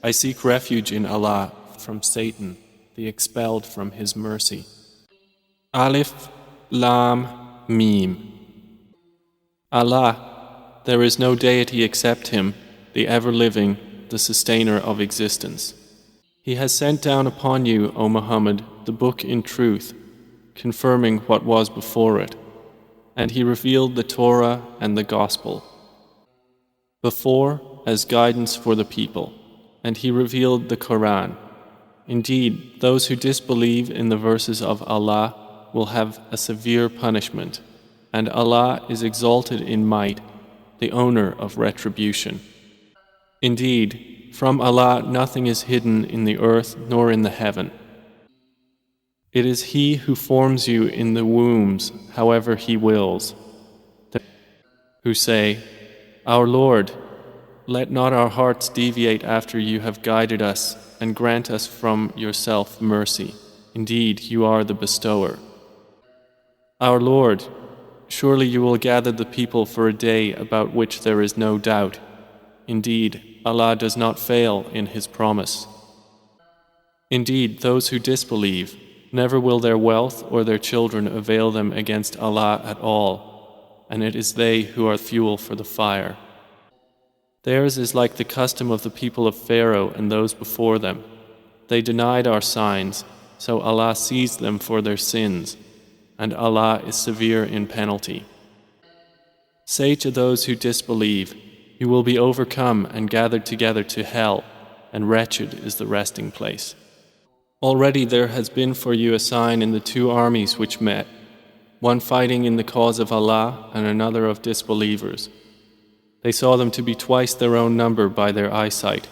I seek refuge in Allah from Satan, the expelled from His mercy. Alif, Lam, Mim. Allah, there is no deity except Him, the ever-living, the sustainer of existence. He has sent down upon you, O Muhammad, the book in truth, confirming what was before it, and He revealed the Torah and the Gospel. Before, as guidance for the people, and He revealed the Quran. Indeed, those who disbelieve in the verses of Allah will have a severe punishment, and Allah is exalted in might, the owner of retribution. Indeed, from Allah nothing is hidden in the earth nor in the heaven. It is He who forms you in the wombs, however He wills. Who say, Our Lord, let not our hearts deviate after you have guided us, and grant us from yourself mercy. Indeed, you are the bestower. Our Lord, surely you will gather the people for a day about which there is no doubt. Indeed, Allah does not fail in His promise. Indeed, those who disbelieve, never will their wealth or their children avail them against Allah at all, and it is they who are fuel for the fire. Theirs is like the custom of the people of Pharaoh and those before them. They denied our signs, so Allah seized them for their sins, and Allah is severe in penalty. Say to those who disbelieve, you will be overcome and gathered together to hell, and wretched is the resting place. Already there has been for you a sign in the two armies which met, one fighting in the cause of Allah and another of disbelievers. They saw them to be twice their own number by their eyesight,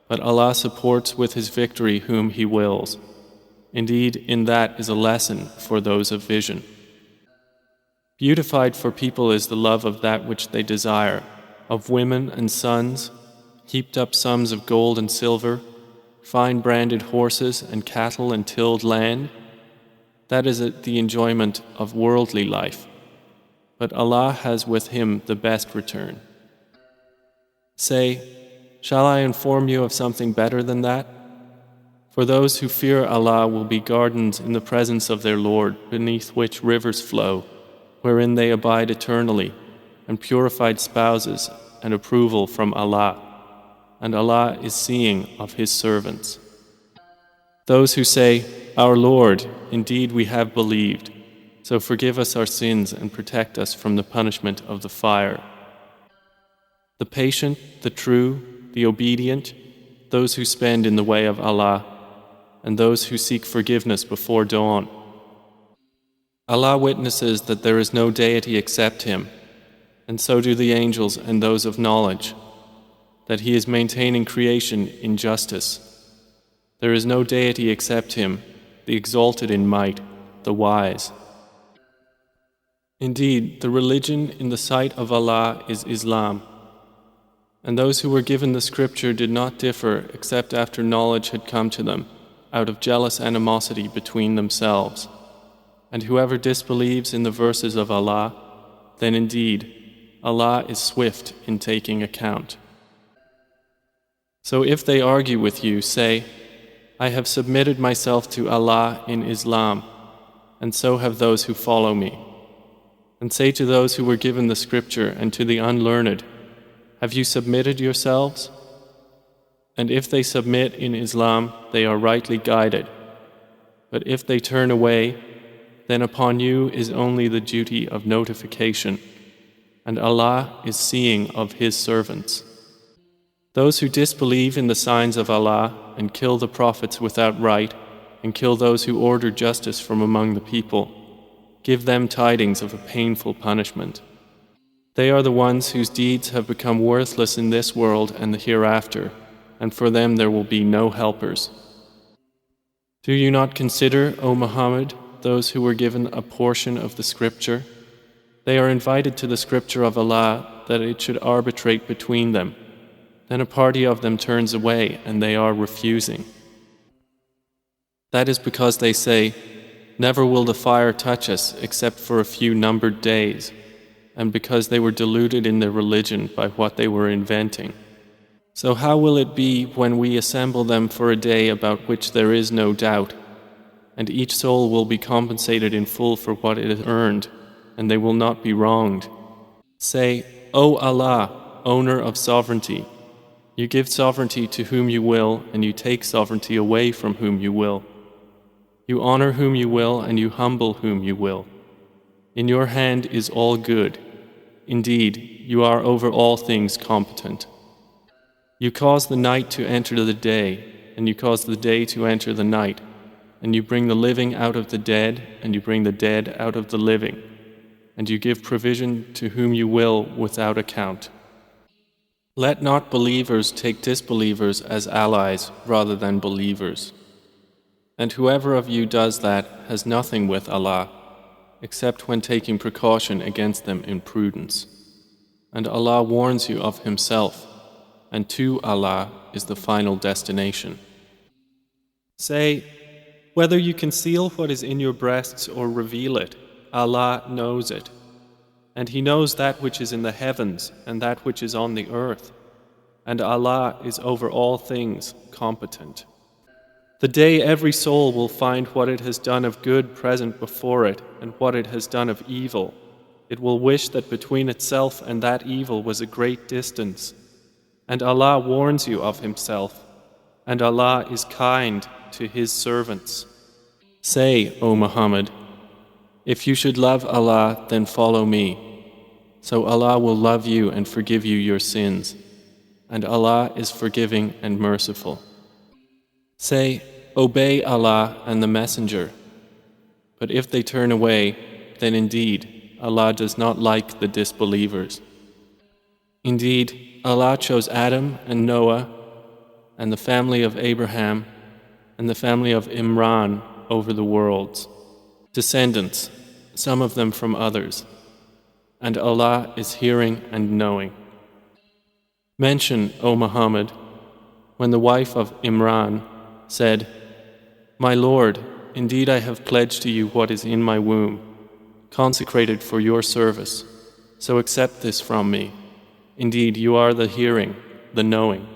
but Allah supports with His victory whom He wills. Indeed, in that is a lesson for those of vision. Beautified for people is the love of that which they desire, of women and sons, heaped up sums of gold and silver, fine branded horses and cattle and tilled land. That is the enjoyment of worldly life. But Allah has with Him the best return. Say, shall I inform you of something better than that? For those who fear Allah will be gardens in the presence of their Lord, beneath which rivers flow, wherein they abide eternally, and purified spouses and approval from Allah, and Allah is seeing of His servants. Those who say, Our Lord, indeed we have believed, so forgive us our sins and protect us from the punishment of the fire. The patient, the true, the obedient, those who spend in the way of Allah, and those who seek forgiveness before dawn. Allah witnesses that there is no deity except Him, and so do the angels and those of knowledge, that He is maintaining creation in justice. There is no deity except Him, the exalted in might, the wise. Indeed, the religion in the sight of Allah is Islam, and those who were given the scripture did not differ except after knowledge had come to them, out of jealous animosity between themselves. And whoever disbelieves in the verses of Allah, then indeed Allah is swift in taking account. So if they argue with you, say, I have submitted myself to Allah in Islam, and so have those who follow me. And say to those who were given the scripture and to the unlearned, have you submitted yourselves? And if they submit in Islam, they are rightly guided. But if they turn away, then upon you is only the duty of notification, and Allah is seeing of His servants. Those who disbelieve in the signs of Allah and kill the prophets without right, and kill those who order justice from among the people, give them tidings of a painful punishment. They are the ones whose deeds have become worthless in this world and the hereafter, and for them there will be no helpers. Do you not consider, O Muhammad, those who were given a portion of the scripture? They are invited to the scripture of Allah that it should arbitrate between them. Then a party of them turns away and they are refusing. That is because they say, never will the fire touch us except for a few numbered days, and because they were deluded in their religion by what they were inventing. So how will it be when we assemble them for a day about which there is no doubt, and each soul will be compensated in full for what it has earned, and they will not be wronged? Say, O Allah, owner of sovereignty, you give sovereignty to whom you will, and you take sovereignty away from whom you will. You honor whom you will, and you humble whom you will. In your hand is all good. Indeed, you are over all things competent. You cause the night to enter the day, and you cause the day to enter the night, and you bring the living out of the dead, and you bring the dead out of the living, and you give provision to whom you will without account. Let not believers take disbelievers as allies rather than believers. And whoever of you does that has nothing with Allah, except when taking precaution against them in prudence. And Allah warns you of Himself, and to Allah is the final destination. Say, whether you conceal what is in your breasts or reveal it, Allah knows it. And He knows that which is in the heavens and that which is on the earth. And Allah is over all things competent. The day every soul will find what it has done of good present before it and what it has done of evil, it will wish that between itself and that evil was a great distance. And Allah warns you of Himself, and Allah is kind to His servants. Say, O Muhammad, if you should love Allah, then follow me. So Allah will love you and forgive you your sins, and Allah is forgiving and merciful. Say, obey Allah and the Messenger. But if they turn away, then indeed Allah does not like the disbelievers. Indeed, Allah chose Adam and Noah and the family of Abraham and the family of Imran over the worlds, descendants, some of them from others, and Allah is hearing and knowing. Mention, O Muhammad, when the wife of Imran said, My Lord, indeed I have pledged to you what is in my womb, consecrated for your service, so accept this from me. Indeed, you are the hearing, the knowing.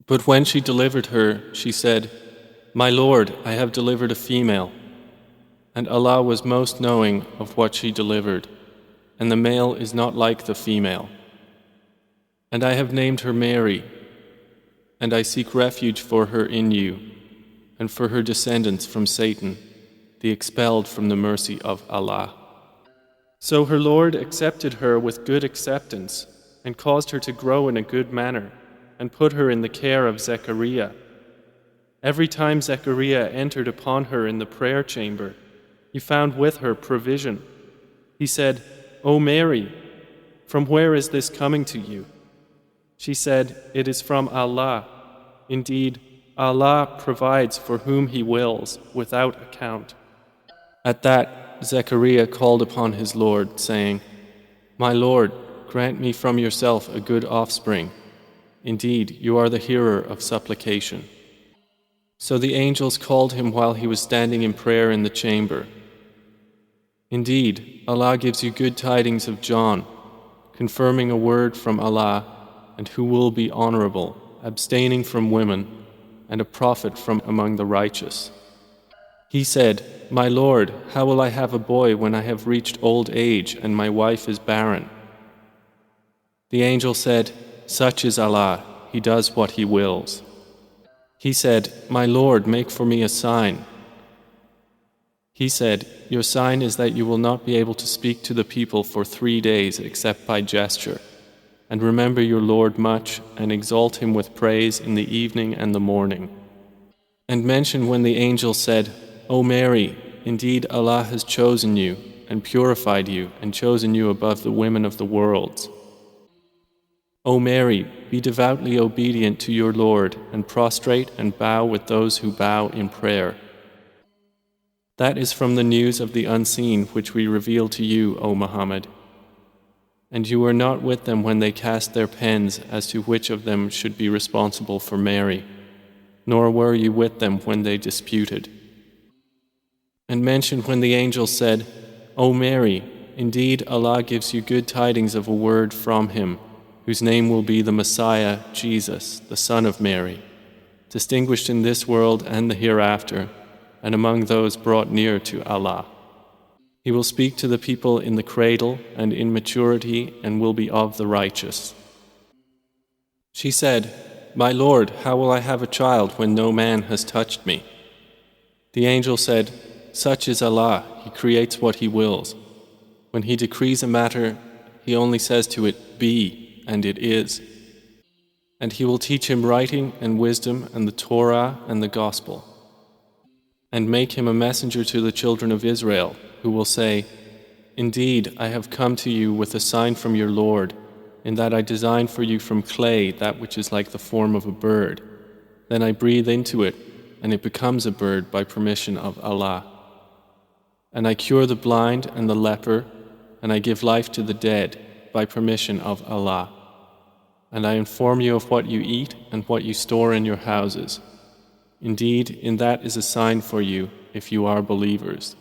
But when she delivered her, she said, My Lord, I have delivered a female. And Allah was most knowing of what she delivered, and the male is not like the female. And I have named her Mary, and I seek refuge for her in you, and for her descendants from Satan, the expelled from the mercy of Allah. So her Lord accepted her with good acceptance, and caused her to grow in a good manner, and put her in the care of Zechariah. Every time Zechariah entered upon her in the prayer chamber, he found with her provision. He said, O Mary, from where is this coming to you? She said, It is from Allah. Indeed, Allah provides for whom He wills, without account. At that, Zechariah called upon his Lord, saying, My Lord, grant me from yourself a good offspring. Indeed, you are the hearer of supplication. So the angels called him while he was standing in prayer in the chamber. Indeed, Allah gives you good tidings of John, confirming a word from Allah, and who will be honorable, abstaining from women, and a prophet from among the righteous. He said, My Lord, how will I have a boy when I have reached old age and my wife is barren? The angel said, Such is Allah, He does what He wills. He said, My Lord, make for me a sign. He said, Your sign is that you will not be able to speak to the people for 3 days except by gesture. And remember your Lord much and exalt Him with praise in the evening and the morning. And mention when the angel said, O Mary, indeed Allah has chosen you and purified you and chosen you above the women of the worlds. O Mary, be devoutly obedient to your Lord and prostrate and bow with those who bow in prayer. That is from the news of the unseen which we reveal to you, O Muhammad. And you were not with them when they cast their pens as to which of them should be responsible for Mary, nor were you with them when they disputed. And mention when the angel said, O Mary, indeed Allah gives you good tidings of a word from Him, whose name will be the Messiah, Jesus, the Son of Mary, distinguished in this world and the hereafter, and among those brought near to Allah. He will speak to the people in the cradle and in maturity and will be of the righteous. She said, "My Lord, how will I have a child when no man has touched me?" The angel said, "Such is Allah, He creates what He wills. When He decrees a matter, He only says to it, 'Be,' and it is. And He will teach him writing and wisdom and the Torah and the Gospel, and make him a messenger to the children of Israel, who will say, 'Indeed, I have come to you with a sign from your Lord, in that I design for you from clay that which is like the form of a bird. Then I breathe into it, and it becomes a bird by permission of Allah. And I cure the blind and the leper, and I give life to the dead by permission of Allah. And I inform you of what you eat and what you store in your houses. Indeed, in that is a sign for you if you are believers.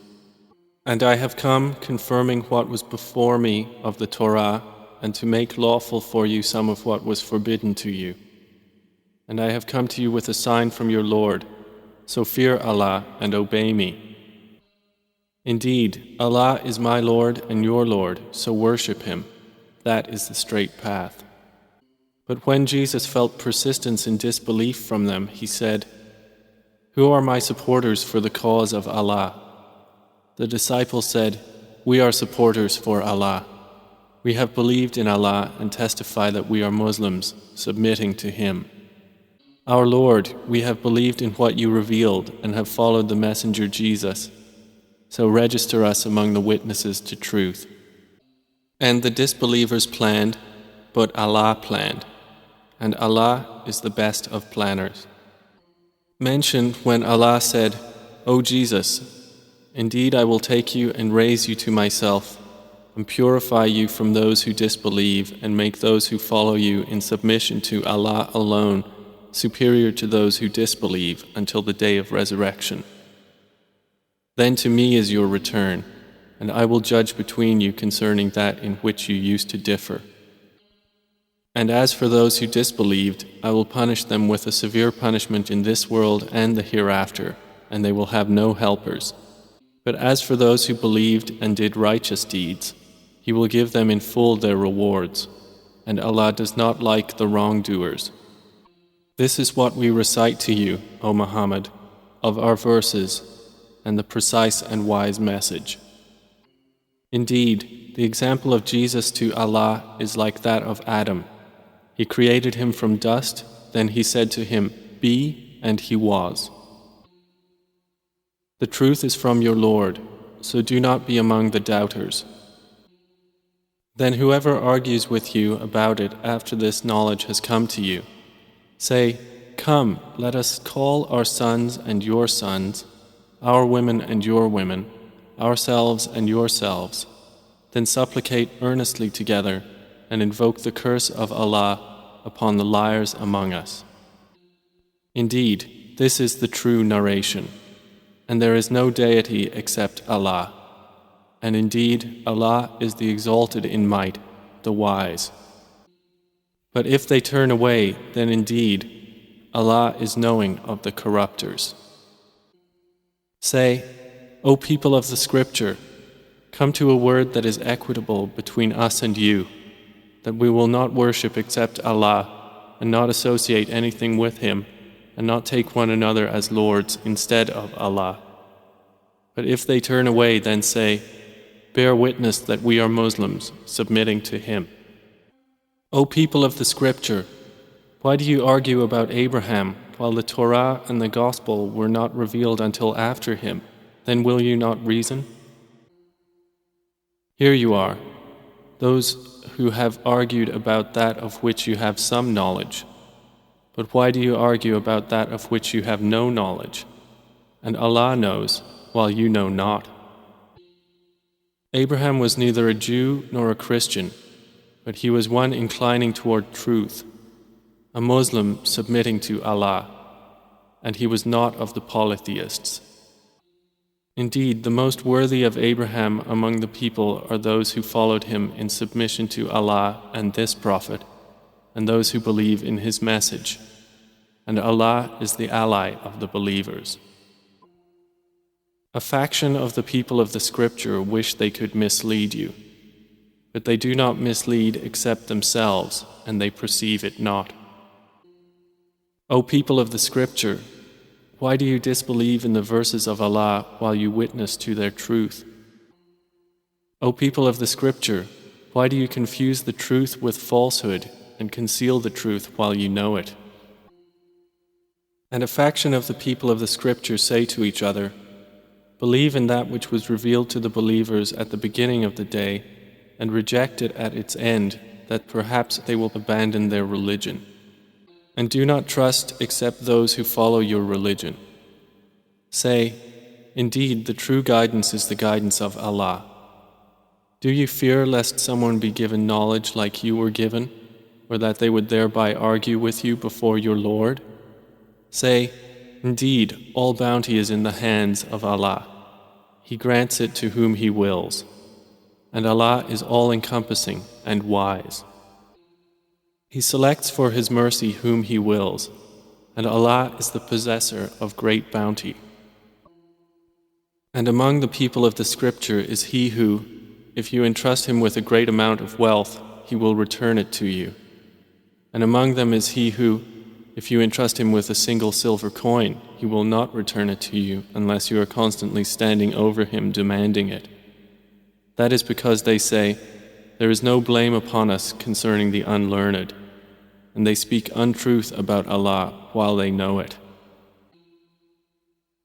And I have come confirming what was before me of the Torah, and to make lawful for you some of what was forbidden to you. And I have come to you with a sign from your Lord, so fear Allah and obey me. Indeed, Allah is my Lord and your Lord, so worship Him. That is the straight path." But when Jesus felt persistence in disbelief from them, He said, "Who are my supporters for the cause of Allah?" The disciples said, "We are supporters for Allah. We have believed in Allah and testify that we are Muslims, submitting to Him. Our Lord, we have believed in what you revealed and have followed the messenger Jesus. So register us among the witnesses to truth." And the disbelievers planned, but Allah planned, and Allah is the best of planners. Mention when Allah said, "O Jesus, indeed I will take you and raise you to myself, and purify you from those who disbelieve, and make those who follow you in submission to Allah alone superior to those who disbelieve until the day of resurrection. Then to me is your return, and I will judge between you concerning that in which you used to differ. And as for those who disbelieved, I will punish them with a severe punishment in this world and the hereafter, and they will have no helpers. But as for those who believed and did righteous deeds, He will give them in full their rewards, and Allah does not like the wrongdoers. This is what we recite to you, O Muhammad, of our verses and the precise and wise message. Indeed, the example of Jesus to Allah is like that of Adam. He created him from dust, then He said to him, "Be," and he was. The truth is from your Lord, so do not be among the doubters. Then whoever argues with you about it after this knowledge has come to you, say, "Come, let us call our sons and your sons, our women and your women, ourselves and yourselves, then supplicate earnestly together and invoke the curse of Allah upon the liars among us. Indeed, this is the true narration, and there is no deity except Allah. And indeed, Allah is the exalted in might, the wise. But if they turn away, then indeed, Allah is knowing of the corrupters. Say, O people of the Scripture, come to a word that is equitable between us and you, that we will not worship except Allah, and not associate anything with Him, and not take one another as lords instead of Allah. But if they turn away, then say, bear witness that we are Muslims, submitting to Him. O people of the Scripture, why do you argue about Abraham while the Torah and the Gospel were not revealed until after him? Then will you not reason? Here you are, those who have argued about that of which you have some knowledge. But why do you argue about that of which you have no knowledge? And Allah knows, while you know not. Abraham was neither a Jew nor a Christian, but he was one inclining toward truth, a Muslim submitting to Allah, and he was not of the polytheists. Indeed, the most worthy of Abraham among the people are those who followed him in submission to Allah and this Prophet, and those who believe in His message. And Allah is the ally of the believers. A faction of the people of the Scripture wish they could mislead you, but they do not mislead except themselves, and they perceive it not. O people of the Scripture, why do you disbelieve in the verses of Allah while you witness to their truth? O people of the Scripture, why do you confuse the truth with falsehood and conceal the truth while you know it? And a faction of the people of the Scripture say to each other, believe in that which was revealed to the believers at the beginning of the day, and reject it at its end, that perhaps they will abandon their religion. And do not trust except those who follow your religion. Say, indeed, the true guidance is the guidance of Allah. Do you fear lest someone be given knowledge like you were given, or that they would thereby argue with you before your Lord? Say, indeed, all bounty is in the hands of Allah. He grants it to whom He wills. And Allah is all-encompassing and wise. He selects for His mercy whom He wills, and Allah is the possessor of great bounty. And among the people of the Scripture is he who, if you entrust him with a great amount of wealth, he will return it to you. And among them is he who, if you entrust him with a single silver coin, he will not return it to you unless you are constantly standing over him demanding it. That is because they say, there is no blame upon us concerning the unlearned, and they speak untruth about Allah while they know it.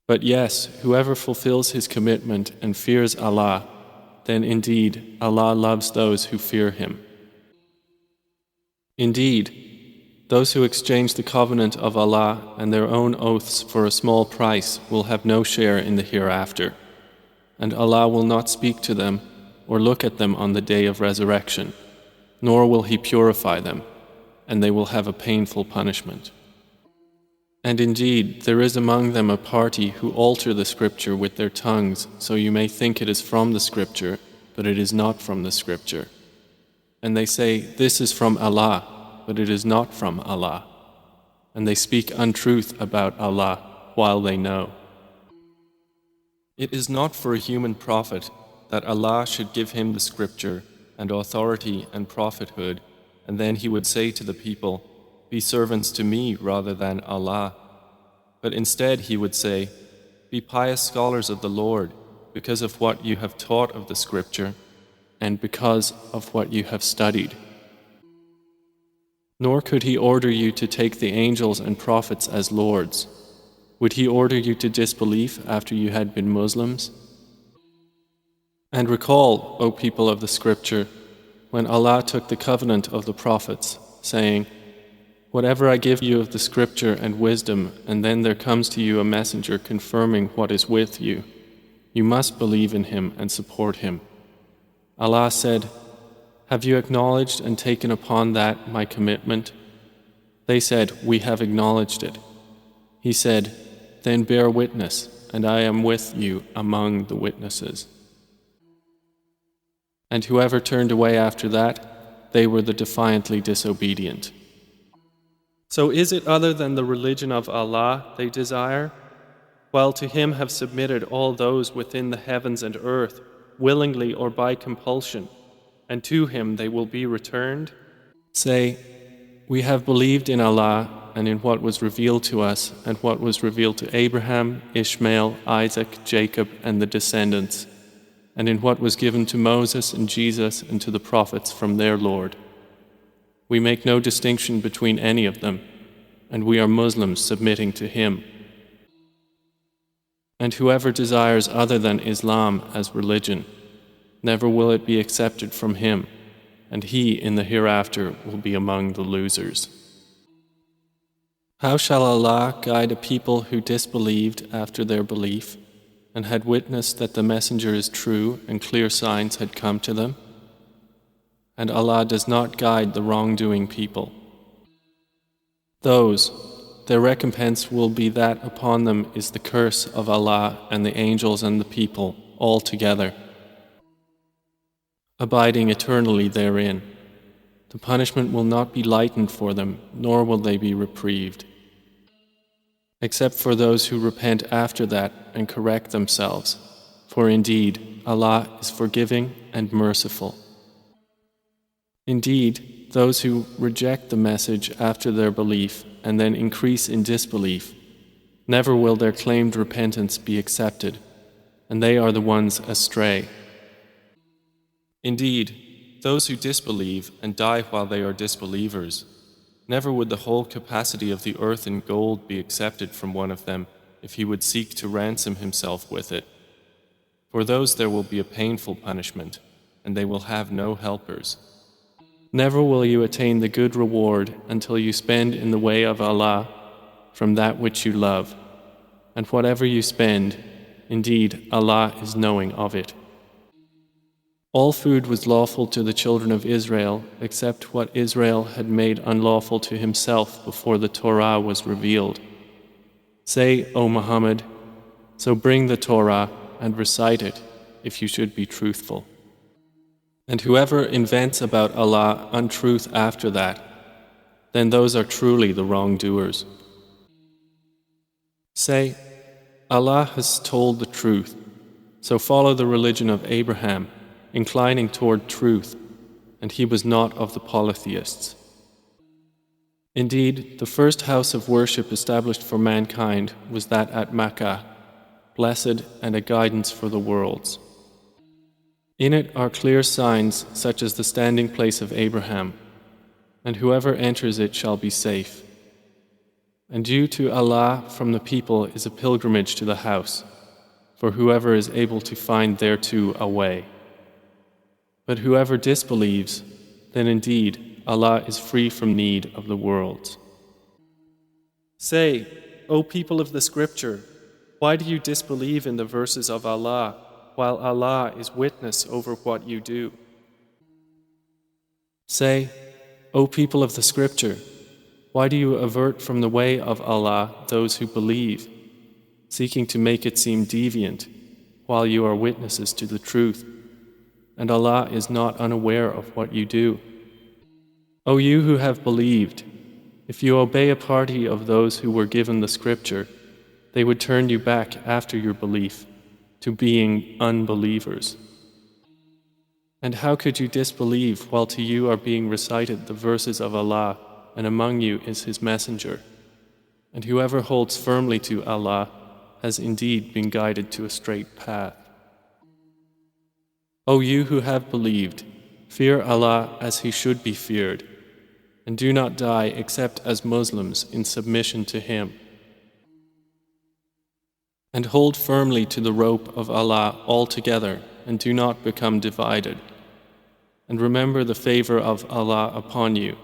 But yes, whoever fulfills his commitment and fears Allah, then indeed Allah loves those who fear Him. Indeed, those who exchange the covenant of Allah and their own oaths for a small price will have no share in the hereafter, and Allah will not speak to them or look at them on the day of resurrection, nor will He purify them, and they will have a painful punishment. And indeed, there is among them a party who alter the Scripture with their tongues, so you may think it is from the Scripture, but it is not from the Scripture. And they say, this is from Allah, but it is not from Allah. And they speak untruth about Allah while they know. It is not for a human prophet that Allah should give him the Scripture and authority and prophethood, and then he would say to the people, be servants to me rather than Allah. But instead he would say, be pious scholars of the Lord because of what you have taught of the Scripture and because of what you have studied. Nor could He order you to take the angels and prophets as lords. Would He order you to disbelief after you had been Muslims? And recall, O people of the Scripture, when Allah took the covenant of the prophets, saying, whatever I give you of the Scripture and wisdom, and then there comes to you a messenger confirming what is with you, you must believe in him and support him. Allah said, have you acknowledged and taken upon that my commitment? They said, we have acknowledged it. He said, then bear witness, and I am with you among the witnesses. And whoever turned away after that, they were the defiantly disobedient. So is it other than the religion of Allah they desire? While to Him have submitted all those within the heavens and earth, willingly or by compulsion, and to Him they will be returned? Say, we have believed in Allah and in what was revealed to us and what was revealed to Abraham, Ishmael, Isaac, Jacob, and the descendants, and in what was given to Moses and Jesus and to the prophets from their Lord. We make no distinction between any of them, and we are Muslims submitting to Him. And whoever desires other than Islam as religion, never will it be accepted from him, and he in the hereafter will be among the losers. How shall Allah guide a people who disbelieved after their belief, and had witnessed that the messenger is true and clear signs had come to them? And Allah does not guide the wrongdoing people. Those, their recompense will be that upon them is the curse of Allah and the angels and the people all together, abiding eternally therein. The punishment will not be lightened for them, nor will they be reprieved, except for those who repent after that and correct themselves. For indeed, Allah is forgiving and merciful. Indeed, those who reject the message after their belief and then increase in disbelief, never will their claimed repentance be accepted, and they are the ones astray. Indeed, those who disbelieve and die while they are disbelievers, never would the whole capacity of the earth in gold be accepted from one of them if he would seek to ransom himself with it. For those there will be a painful punishment, and they will have no helpers. Never will you attain the good reward until you spend in the way of Allah from that which you love. And whatever you spend, indeed Allah is knowing of it. All food was lawful to the children of Israel except what Israel had made unlawful to himself before the Torah was revealed. Say, O Muhammad, so bring the Torah and recite it if you should be truthful. And whoever invents about Allah untruth after that, then those are truly the wrongdoers. Say, Allah has told the truth, so follow the religion of Abraham, inclining toward truth, and he was not of the polytheists. Indeed, the first house of worship established for mankind was that at Makkah, blessed and a guidance for the worlds. In it are clear signs such as the standing place of Abraham, and whoever enters it shall be safe. And due to Allah from the people is a pilgrimage to the house, for whoever is able to find thereto a way. But whoever disbelieves, then indeed Allah is free from need of the worlds. Say, O people of the scripture, why do you disbelieve in the verses of Allah, while Allah is witness over what you do? Say, O people of the scripture, why do you avert from the way of Allah those who believe, seeking to make it seem deviant, while you are witnesses to the truth, and Allah is not unaware of what you do? O you who have believed, if you obey a party of those who were given the scripture, they would turn you back after your belief to being unbelievers. And how could you disbelieve while to you are being recited the verses of Allah, and among you is His Messenger? And whoever holds firmly to Allah has indeed been guided to a straight path. O you who have believed, fear Allah as He should be feared, and do not die except as Muslims in submission to Him. And hold firmly to the rope of Allah altogether, and do not become divided. And remember the favor of Allah upon you,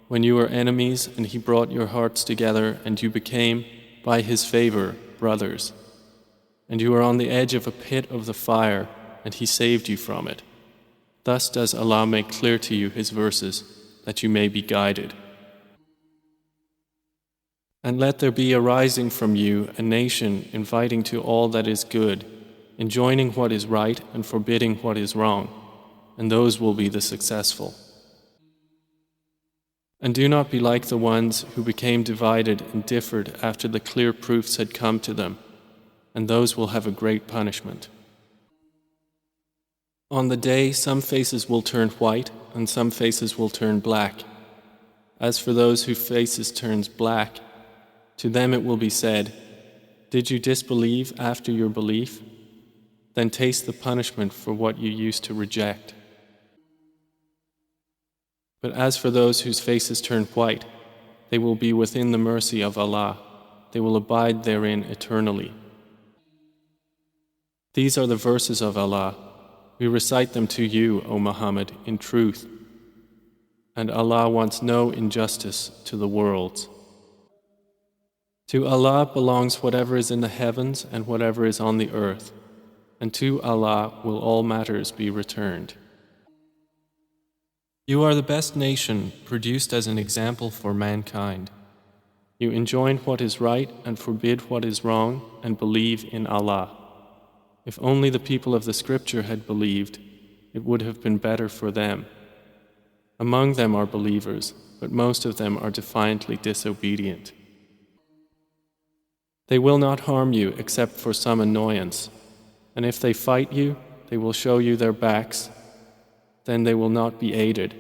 when you were enemies and He brought your hearts together and you became, by His favor, brothers. And you were on the edge of a pit of the fire, and He saved you from it. Thus does Allah make clear to you His verses, that you may be guided. And let there be arising from you a nation inviting to all that is good, enjoining what is right and forbidding what is wrong, and those will be the successful. And do not be like the ones who became divided and differed after the clear proofs had come to them, and those will have a great punishment. On the day, some faces will turn white and some faces will turn black. As for those whose faces turns black, to them it will be said, did you disbelieve after your belief? Then taste the punishment for what you used to reject. But as for those whose faces turn white, they will be within the mercy of Allah. They will abide therein eternally. These are the verses of Allah. We recite them to you, O Muhammad, in truth. And Allah wants no injustice to the worlds. To Allah belongs whatever is in the heavens and whatever is on the earth, and to Allah will all matters be returned. You are the best nation produced as an example for mankind. You enjoin what is right and forbid what is wrong and believe in Allah. If only the people of the scripture had believed, it would have been better for them. Among them are believers, but most of them are defiantly disobedient. They will not harm you except for some annoyance, and if they fight you, they will show you their backs, then they will not be aided.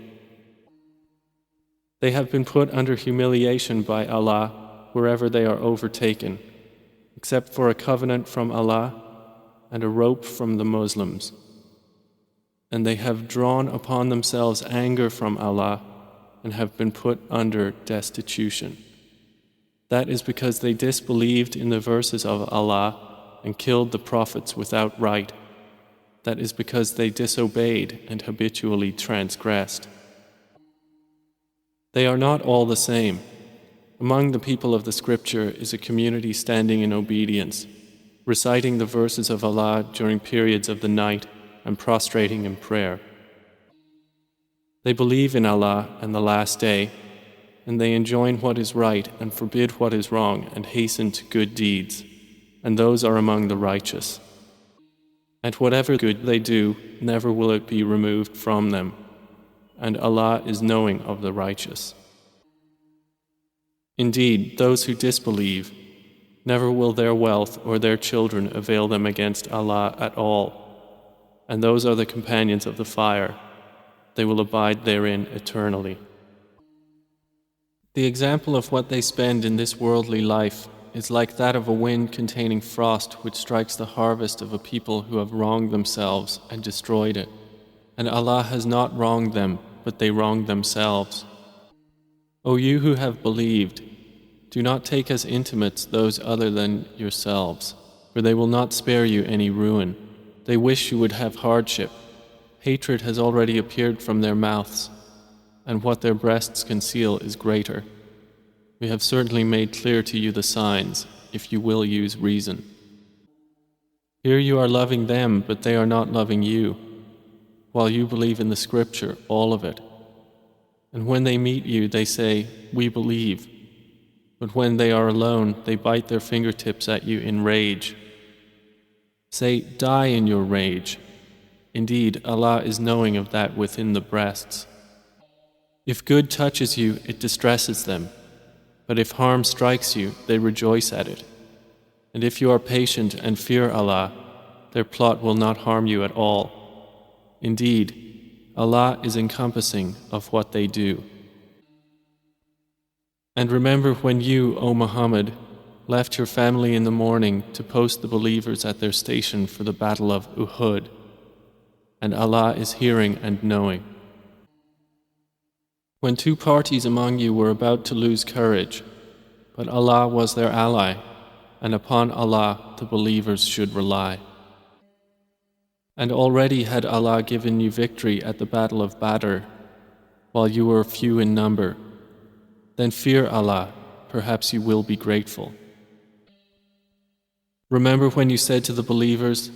They have been put under humiliation by Allah wherever they are overtaken, except for a covenant from Allah and a rope from the Muslims. And they have drawn upon themselves anger from Allah and have been put under destitution. That is because they disbelieved in the verses of Allah and killed the prophets without right. That is because they disobeyed and habitually transgressed. They are not all the same. Among the people of the scripture is a community standing in obedience, reciting the verses of Allah during periods of the night and prostrating in prayer. They believe in Allah and the Last Day, and they enjoin what is right and forbid what is wrong and hasten to good deeds, and those are among the righteous. And whatever good they do, never will it be removed from them, and Allah is knowing of the righteous. Indeed, those who disbelieve, never will their wealth or their children avail them against Allah at all, and those are the companions of the fire. They will abide therein eternally. The example of what they spend in this worldly life is like that of a wind containing frost which strikes the harvest of a people who have wronged themselves and destroyed it. And Allah has not wronged them, but they wronged themselves. O you who have believed, do not take as intimates those other than yourselves, for they will not spare you any ruin. They wish you would have hardship. Hatred has already appeared from their mouths, and what their breasts conceal is greater. We have certainly made clear to you the signs, if you will use reason. Here you are loving them, but they are not loving you, while you believe in the scripture, all of it. And when they meet you, they say, "We believe." But when they are alone, they bite their fingertips at you in rage. Say, "Die in your rage." Indeed, Allah is knowing of that within the breasts. If good touches you, it distresses them. But if harm strikes you, they rejoice at it. And if you are patient and fear Allah, their plot will not harm you at all. Indeed, Allah is encompassing of what they do. And remember when you, O Muhammad, left your family in the morning to post the believers at their station for the battle of Uhud, and Allah is hearing and knowing. When two parties among you were about to lose courage, but Allah was their ally, and upon Allah the believers should rely. And already had Allah given you victory at the battle of Badr, while you were few in number. Then fear Allah, perhaps you will be grateful. Remember when you said to the believers,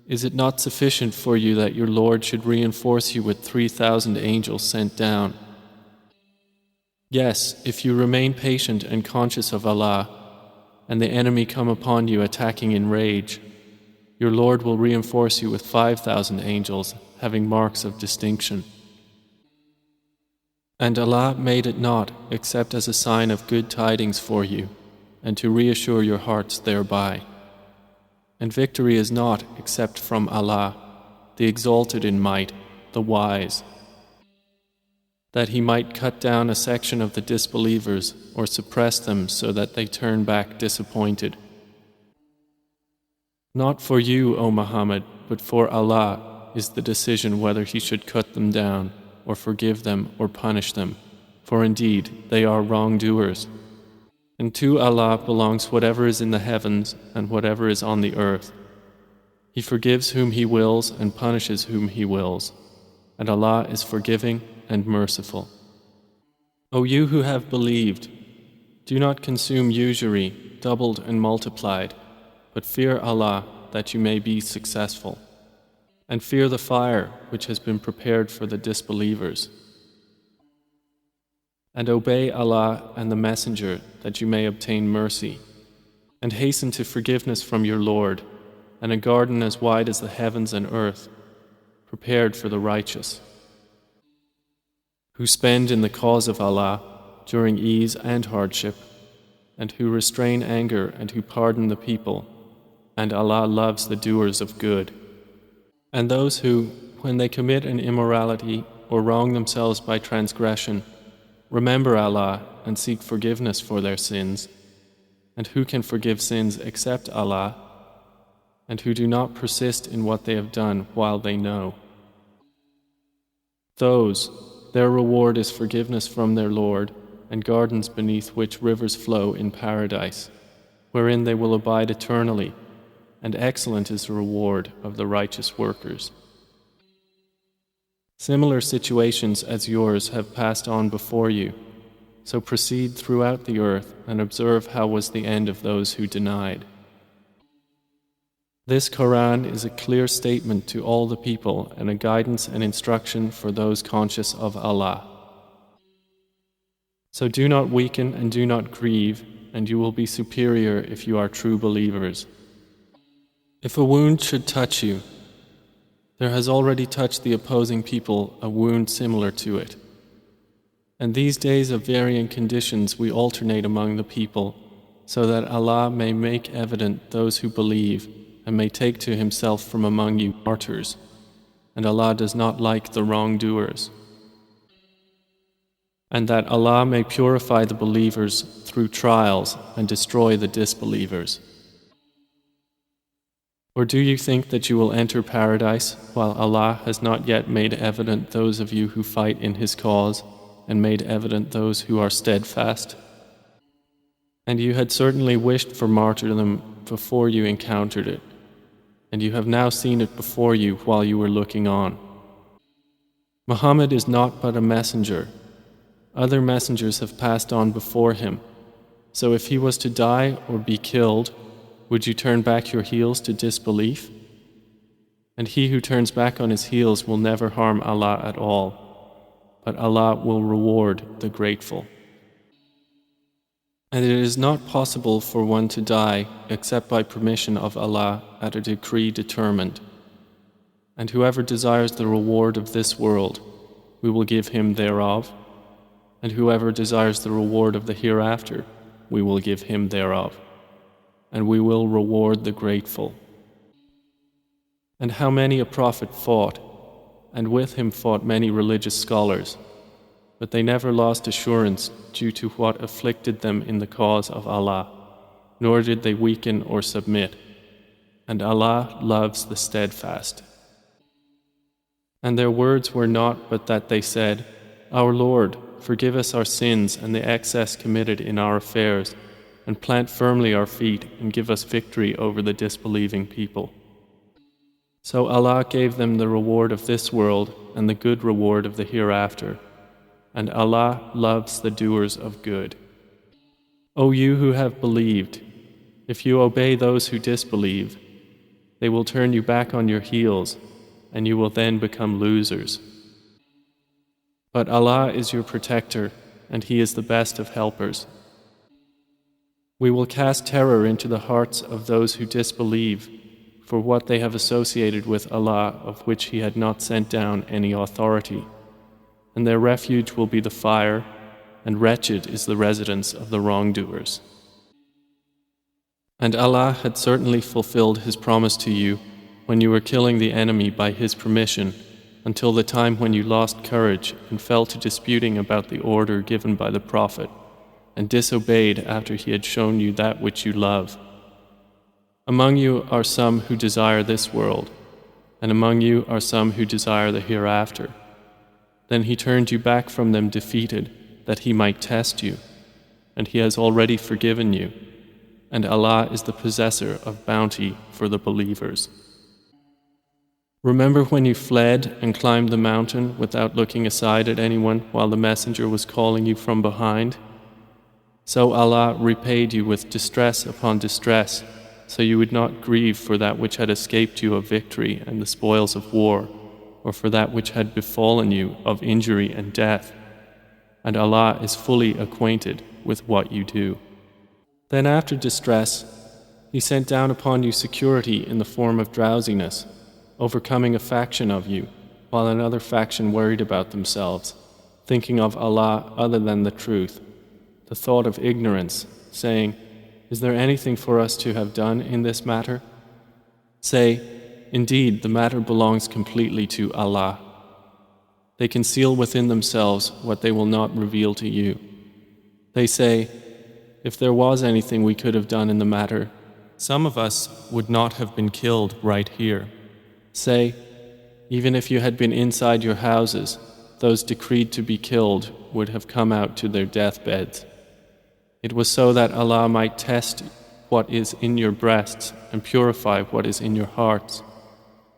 "Is it not sufficient for you that your Lord should reinforce you with 3,000 angels sent down?" Yes, if you remain patient and conscious of Allah, and the enemy come upon you attacking in rage, your Lord will reinforce you with 5,000 angels having marks of distinction. And Allah made it not except as a sign of good tidings for you, and to reassure your hearts thereby. And victory is not except from Allah, the exalted in might, the wise, that He might cut down a section of the disbelievers or suppress them so that they turn back disappointed. Not for you, O Muhammad, but for Allah is the decision whether He should cut them down or forgive them or punish them, for indeed they are wrongdoers. And to Allah belongs whatever is in the heavens and whatever is on the earth. He forgives whom He wills and punishes whom He wills, and Allah is forgiving and merciful. O you who have believed, do not consume usury, doubled and multiplied, but fear Allah that you may be successful. And fear the fire which has been prepared for the disbelievers. And obey Allah and the Messenger that you may obtain mercy. And hasten to forgiveness from your Lord, and a garden as wide as the heavens and earth, prepared for the righteous. who spend in the cause of Allah during ease and hardship, and who restrain anger and who pardon the people, and Allah loves the doers of good. And those who, when they commit an immorality or wrong themselves by transgression, remember Allah and seek forgiveness for their sins, and who can forgive sins except Allah, and who do not persist in what they have done while they know. Those, their reward is forgiveness from their Lord, and gardens beneath which rivers flow in paradise, wherein they will abide eternally, and excellent is the reward of the righteous workers. Similar situations as yours have passed on before you, so proceed throughout the earth and observe how was the end of those who denied. This Quran is a clear statement to all the people and a guidance and instruction for those conscious of Allah. So do not weaken and do not grieve, and you will be superior if you are true believers. If a wound should touch you, there has already touched the opposing people a wound similar to it. And these days of varying conditions we alternate among the people, so that Allah may make evident those who believe and may take to Himself from among you martyrs, and Allah does not like the wrongdoers. And that Allah may purify the believers through trials and destroy the disbelievers. Or do you think that you will enter paradise while Allah has not yet made evident those of you who fight in His cause and made evident those who are steadfast? And you had certainly wished for martyrdom before you encountered it, and you have now seen it before you while you were looking on. Muhammad is not but a messenger. Other messengers have passed on before him. So if he was to die or be killed, would you turn back your heels to disbelief? And he who turns back on his heels will never harm Allah at all, but Allah will reward the grateful. And it is not possible for one to die except by permission of Allah at a decree determined. And whoever desires the reward of this world, we will give him thereof, and whoever desires the reward of the hereafter, we will give him thereof, and we will reward the grateful. And how many a prophet fought, and with him fought many religious scholars, but they never lost assurance due to what afflicted them in the cause of Allah, nor did they weaken or submit, and Allah loves the steadfast. And their words were not but that they said, Our Lord, forgive us our sins and the excess committed in our affairs, and plant firmly our feet and give us victory over the disbelieving people. So Allah gave them the reward of this world and the good reward of the hereafter, and Allah loves the doers of good. O you who have believed, if you obey those who disbelieve, they will turn you back on your heels, and you will then become losers. But Allah is your protector, and He is the best of helpers. We will cast terror into the hearts of those who disbelieve for what they have associated with Allah, of which He had not sent down any authority. And their refuge will be the fire, and wretched is the residence of the wrongdoers. And Allah had certainly fulfilled His promise to you when you were killing the enemy by His permission, until the time when you lost courage and fell to disputing about the order given by the Prophet, and disobeyed after he had shown you that which you love. Among you are some who desire this world, and among you are some who desire the hereafter. Then He turned you back from them defeated, that He might test you, and He has already forgiven you, and Allah is the possessor of bounty for the believers. Remember when you fled and climbed the mountain without looking aside at anyone while the messenger was calling you from behind? So Allah repaid you with distress upon distress, so you would not grieve for that which had escaped you of victory and the spoils of war, or for that which had befallen you of injury and death. And Allah is fully acquainted with what you do. Then after distress, He sent down upon you security in the form of drowsiness, overcoming a faction of you, while another faction worried about themselves, thinking of Allah other than the truth, the thought of ignorance, saying, "Is there anything for us to have done in this matter?" Say, "Indeed, the matter belongs completely to Allah. They conceal within themselves what they will not reveal to you." They say, "If there was anything we could have done in the matter, some of us would not have been killed right here." Say, "Even if you had been inside your houses, those decreed to be killed would have come out to their deathbeds. It was so that Allah might test what is in your breasts and purify what is in your hearts,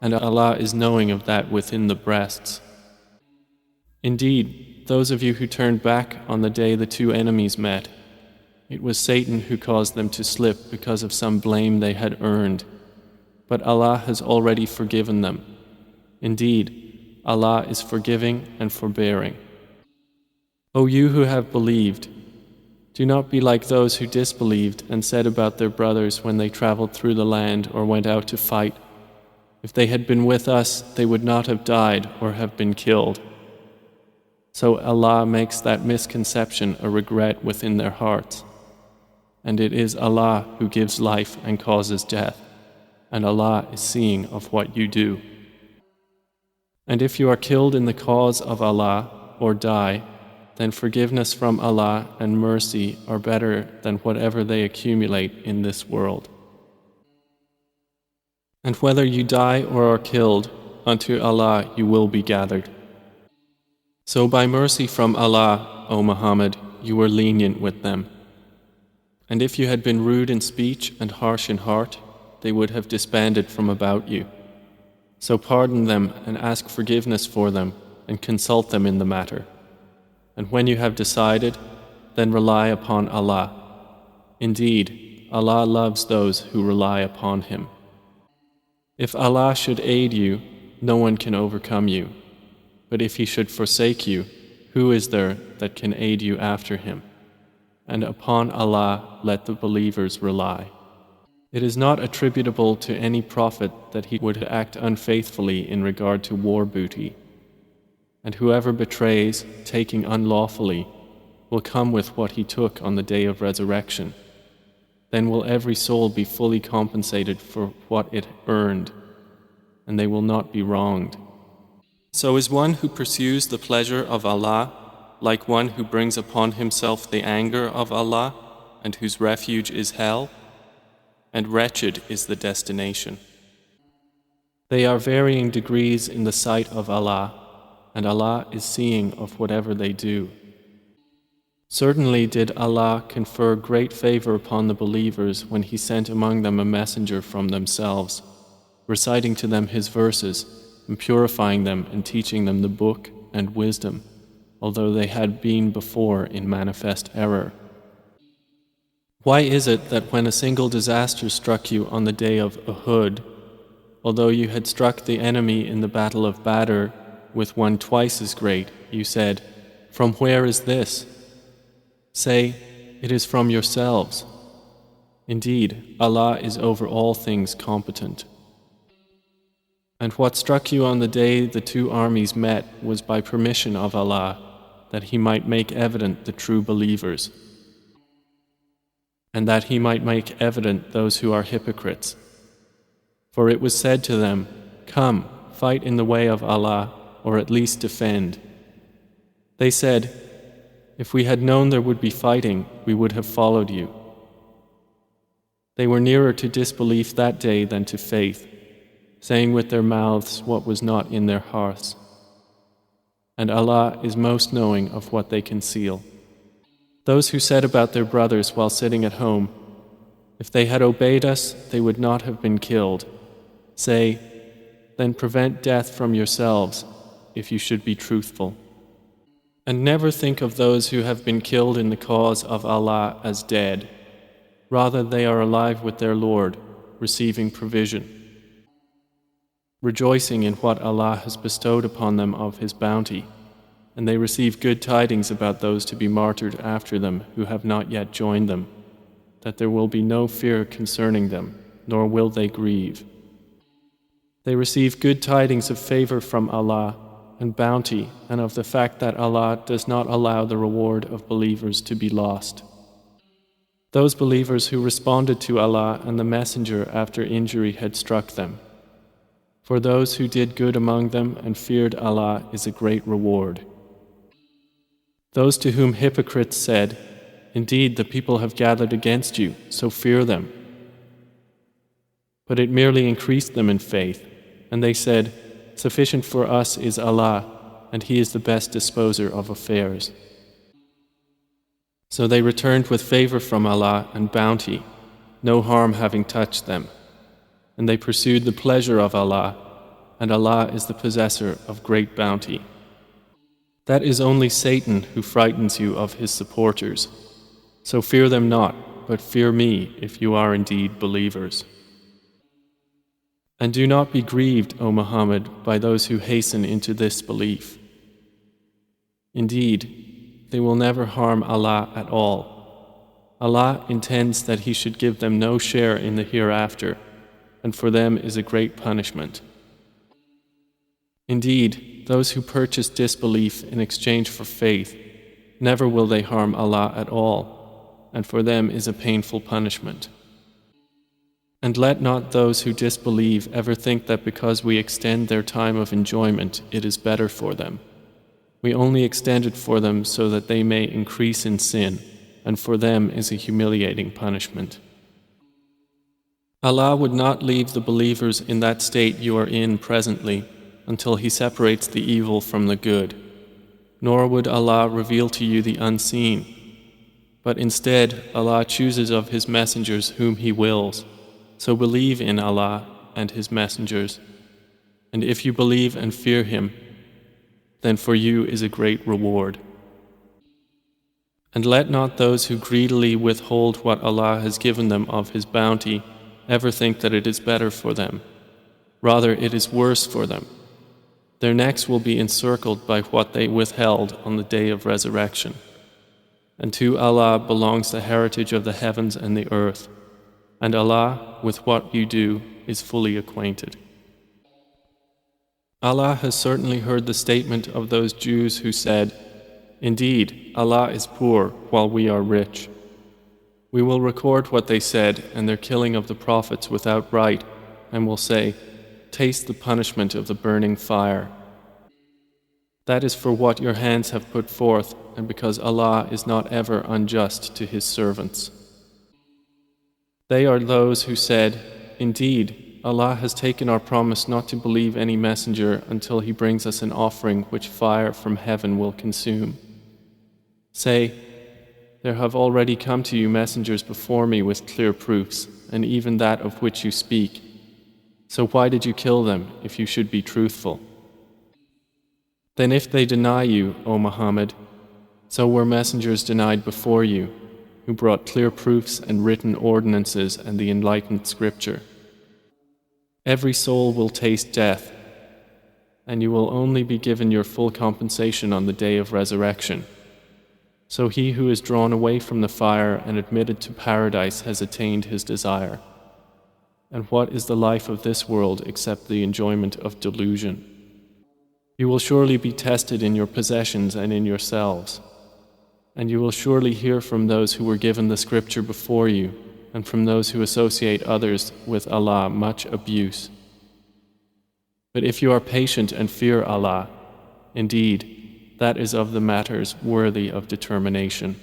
and Allah is knowing of that within the breasts. Indeed, those of you who turned back on the day the two enemies met, it was Satan who caused them to slip because of some blame they had earned, but Allah has already forgiven them. Indeed, Allah is forgiving and forbearing. O you who have believed, do not be like those who disbelieved and said about their brothers when they traveled through the land or went out to fight, "If they had been with us, they would not have died or have been killed." So Allah makes that misconception a regret within their hearts. And it is Allah who gives life and causes death, and Allah is seeing of what you do. And if you are killed in the cause of Allah or die, then forgiveness from Allah and mercy are better than whatever they accumulate in this world. And whether you die or are killed, unto Allah you will be gathered. So by mercy from Allah, O Muhammad, you were lenient with them. And if you had been rude in speech and harsh in heart, they would have disbanded from about you. So pardon them and ask forgiveness for them and consult them in the matter. And when you have decided, then rely upon Allah. Indeed, Allah loves those who rely upon Him. If Allah should aid you, no one can overcome you. But if He should forsake you, who is there that can aid you after Him? And upon Allah let the believers rely. It is not attributable to any prophet that he would act unfaithfully in regard to war booty. And whoever betrays, taking unlawfully, will come with what he took on the day of resurrection. Then will every soul be fully compensated for what it earned, and they will not be wronged. So is one who pursues the pleasure of Allah like one who brings upon himself the anger of Allah and whose refuge is hell? And wretched is the destination. They are varying degrees in the sight of Allah, and Allah is seeing of whatever they do. Certainly did Allah confer great favor upon the believers when He sent among them a messenger from themselves, reciting to them His verses, and purifying them and teaching them the book and wisdom, although they had been before in manifest error. Why is it that when a single disaster struck you on the day of Uhud, although you had struck the enemy in the battle of Badr with one twice as great, you said, "From where is this?" Say, "It is from yourselves." Indeed, Allah is over all things competent. And what struck you on the day the two armies met was by permission of Allah, that He might make evident the true believers, and that He might make evident those who are hypocrites. For it was said to them, "Come, fight in the way of Allah, or at least defend." They said, "If we had known there would be fighting, we would have followed you." They were nearer to disbelief that day than to faith, saying with their mouths what was not in their hearts. And Allah is most knowing of what they conceal. Those who said about their brothers while sitting at home, "If they had obeyed us, they would not have been killed." Say, "Then prevent death from yourselves, if you should be truthful. And never think of those who have been killed in the cause of Allah as dead. Rather, they are alive with their Lord, receiving provision, rejoicing in what Allah has bestowed upon them of His bounty, and they receive good tidings about those to be martyred after them who have not yet joined them, that there will be no fear concerning them, nor will they grieve. They receive good tidings of favor from Allah, and bounty, and of the fact that Allah does not allow the reward of believers to be lost. Those believers who responded to Allah and the Messenger after injury had struck them. For those who did good among them and feared Allah is a great reward. Those to whom hypocrites said, "Indeed, the people have gathered against you, so fear them." But it merely increased them in faith, and they said, "Sufficient for us is Allah, and He is the best disposer of affairs." So they returned with favor from Allah and bounty, no harm having touched them. And they pursued the pleasure of Allah, and Allah is the possessor of great bounty. That is only Satan who frightens you of his supporters. So fear them not, but fear me if you are indeed believers. And do not be grieved, O Muhammad, by those who hasten into this belief. Indeed, they will never harm Allah at all. Allah intends that He should give them no share in the hereafter, and for them is a great punishment. Indeed, those who purchase disbelief in exchange for faith, never will they harm Allah at all, and for them is a painful punishment. And let not those who disbelieve ever think that because we extend their time of enjoyment, it is better for them. We only extend it for them so that they may increase in sin, and for them is a humiliating punishment. Allah would not leave the believers in that state you are in presently until He separates the evil from the good, nor would Allah reveal to you the unseen, but instead Allah chooses of His messengers whom He wills. So believe in Allah and His messengers, and if you believe and fear Him, then for you is a great reward. And let not those who greedily withhold what Allah has given them of His bounty ever think that it is better for them. Rather, it is worse for them. Their necks will be encircled by what they withheld on the day of resurrection. And to Allah belongs the heritage of the heavens and the earth, and Allah, with what you do, is fully acquainted. Allah has certainly heard the statement of those Jews who said, "Indeed, Allah is poor while we are rich." We will record what they said and their killing of the prophets without right, and will say, "Taste the punishment of the burning fire." That is for what your hands have put forth, and because Allah is not ever unjust to His servants. They are those who said, "Indeed, Allah has taken our promise not to believe any messenger until He brings us an offering which fire from heaven will consume." Say, "There have already come to you messengers before me with clear proofs, and even that of which you speak. So why did you kill them if you should be truthful?" Then if they deny you, O Muhammad, so were messengers denied before you, who brought clear proofs and written ordinances and the enlightened scripture. Every soul will taste death, and you will only be given your full compensation on the day of resurrection. So he who is drawn away from the fire and admitted to paradise has attained his desire. And what is the life of this world except the enjoyment of delusion? You will surely be tested in your possessions and in yourselves. And you will surely hear from those who were given the scripture before you, and from those who associate others with Allah much abuse. But if you are patient and fear Allah, indeed, that is of the matters worthy of determination.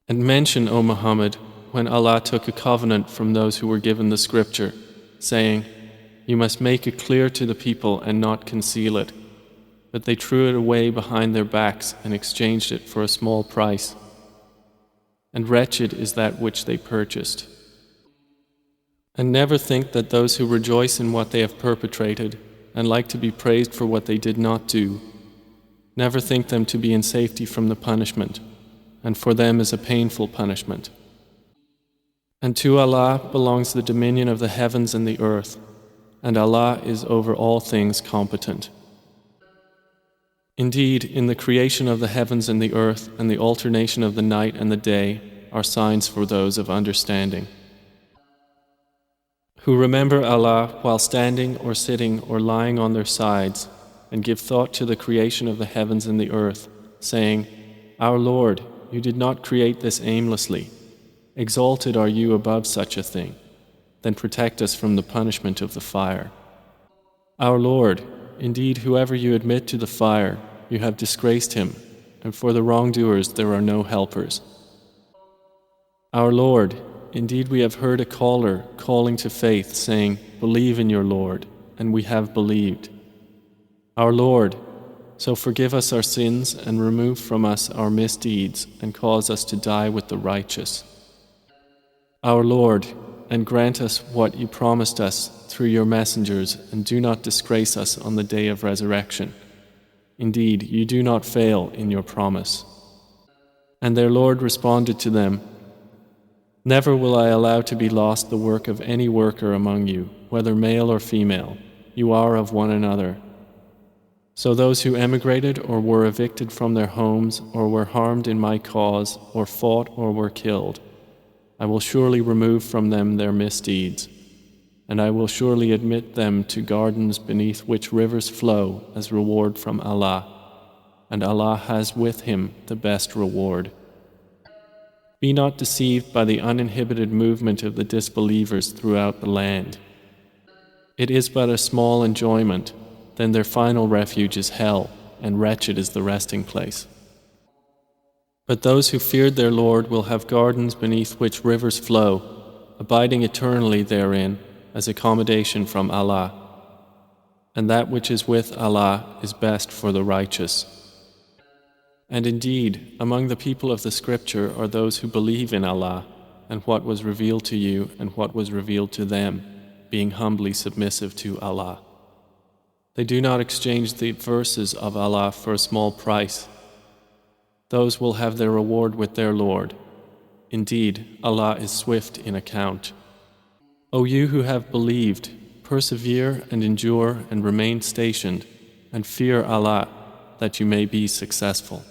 And mention, O Muhammad, when Allah took a covenant from those who were given the scripture, saying, "You must make it clear to the people and not conceal it." But they threw it away behind their backs and exchanged it for a small price. And wretched is that which they purchased. And never think that those who rejoice in what they have perpetrated and like to be praised for what they did not do, never think them to be in safety from the punishment, and for them is a painful punishment. And to Allah belongs the dominion of the heavens and the earth, and Allah is over all things competent. Indeed, in the creation of the heavens and the earth and the alternation of the night and the day are signs for those of understanding, who remember Allah while standing or sitting or lying on their sides, and give thought to the creation of the heavens and the earth, saying, Our Lord, you did not create this aimlessly. Exalted are you above such a thing. Then protect us from the punishment of the fire. Our Lord, indeed whoever you admit to the fire, you have disgraced him, and for the wrongdoers there are no helpers. Our Lord, indeed we have heard a caller calling to faith, saying, Believe in your Lord, and we have believed. Our Lord, so forgive us our sins and remove from us our misdeeds and cause us to die with the righteous. Our Lord, and grant us what you promised us through your messengers, and do not disgrace us on the day of resurrection. Indeed, you do not fail in your promise. And their Lord responded to them, Never will I allow to be lost the work of any worker among you, whether male or female. You are of one another. So those who emigrated or were evicted from their homes or were harmed in my cause or fought or were killed, I will surely remove from them their misdeeds, and I will surely admit them to gardens beneath which rivers flow as reward from Allah, and Allah has with Him the best reward. Be not deceived by the uninhibited movement of the disbelievers throughout the land. It is but a small enjoyment, then their final refuge is hell, and wretched is the resting place. But those who feared their Lord will have gardens beneath which rivers flow, abiding eternally therein as accommodation from Allah. And that which is with Allah is best for the righteous. And indeed, among the people of the scripture are those who believe in Allah and what was revealed to you and what was revealed to them, being humbly submissive to Allah. They do not exchange the verses of Allah for a small price. Those will have their reward with their Lord. Indeed, Allah is swift in account. O you who have believed, persevere and endure and remain stationed, and fear Allah, that you may be successful.